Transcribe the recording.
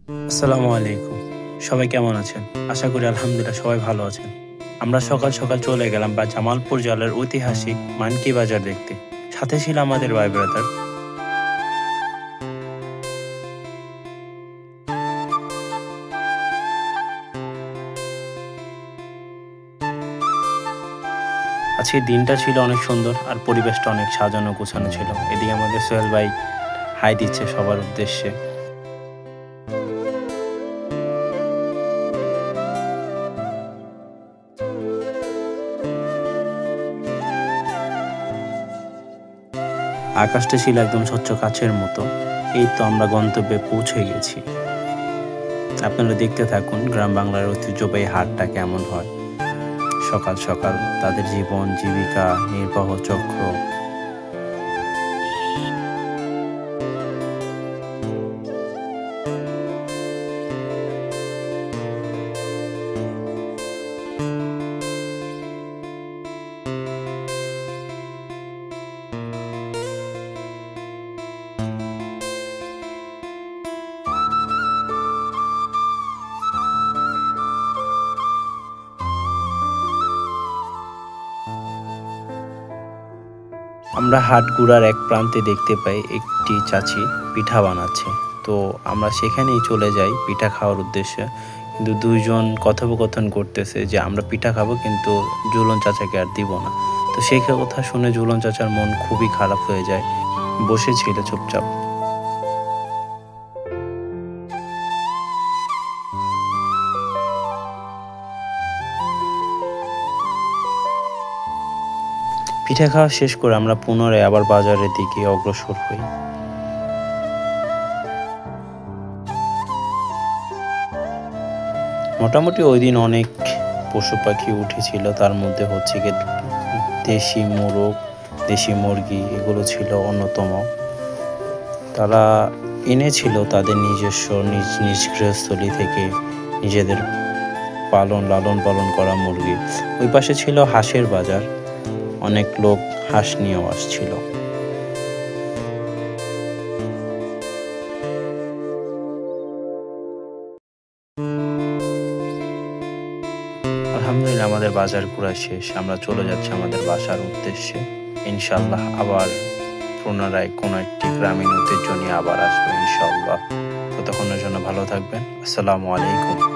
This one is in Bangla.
আসসালামু আলাইকুম। সবাই কেমন আছেন? আশা করি আলহামদুলিল্লাহ সবাই ভালো আছেন। আমরা সকাল সকাল চলে গেলাম জামালপুর জেলার ঐতিহাসিক মানকি বাজার দেখতে। সাথে ছিল আমাদের ভাই ব্রাদার। আজকের দিনটা ছিল অনেক সুন্দর আর পরিবেশটা অনেক সাজানো গোছানো ছিল। এদিকে আমাদের সোহেল ভাই হাই দিচ্ছে সবার উদ্দেশ্যে। আকাশটা ছিল একদম স্বচ্ছ কাচের মতো। এই তো আমরা গন্তব্যে পৌঁছে গেছি। আপনারা দেখতে থাকুন গ্রাম বাংলার ঐতিহ্যবাহী হাটটা কেমন হয়। সকাল সকাল তাদের জীবন জীবিকা নির্বাহ চক্র। আমরা হাটগুড়ার এক প্রান্তে দেখতে পাই একটি চাচি পিঠা বানাচ্ছে। তো আমরা সেখানেই চলে যাই পিঠা খাওয়ার উদ্দেশ্যে। কিন্তু দুইজন কথোপকথন করতেছে যে আমরা পিঠা খাবো কিন্তু ঝুলন চাচাকে আর দিব না। তো সেই কথা শুনে ঝুলন চাচার মন খুবই খারাপ হয়ে যায়, বসেছিল চুপচাপ। পিঠা খাওয়া শেষ করে আমরা পুনরায় আবার বাজারের দিকে অগ্রসর হই। মোটামুটি ওই দিন অনেক পশু পাখি উঠেছিল, তার মধ্যে হচ্ছে গিয়ে দেশি মোরগ, দেশি মুরগি এগুলো ছিল অন্যতম। তারা এনেছিল তাদের নিজস্ব নিজ নিজ গৃহস্থলী থেকে নিজেদের লালন পালন করা মুরগি। ওই পাশে ছিল হাঁসের বাজার, অনেক লোক হাঁস নিয়েও আসছিল। আলহামদুলিল্লাহ আমাদের বাজার ঘোরা শেষ। আমরা চলে যাচ্ছি আমাদের বাসার উদ্দেশ্যে। ইনশাআল্লাহ আবার পুনরায় কোনো একটি গ্রামীণ ঐতিহ্য নিয়ে আবার আসবো ইনশাআল্লাহ। ততক্ষণের জন্য ভালো থাকবেন। আসসালামু আলাইকুম।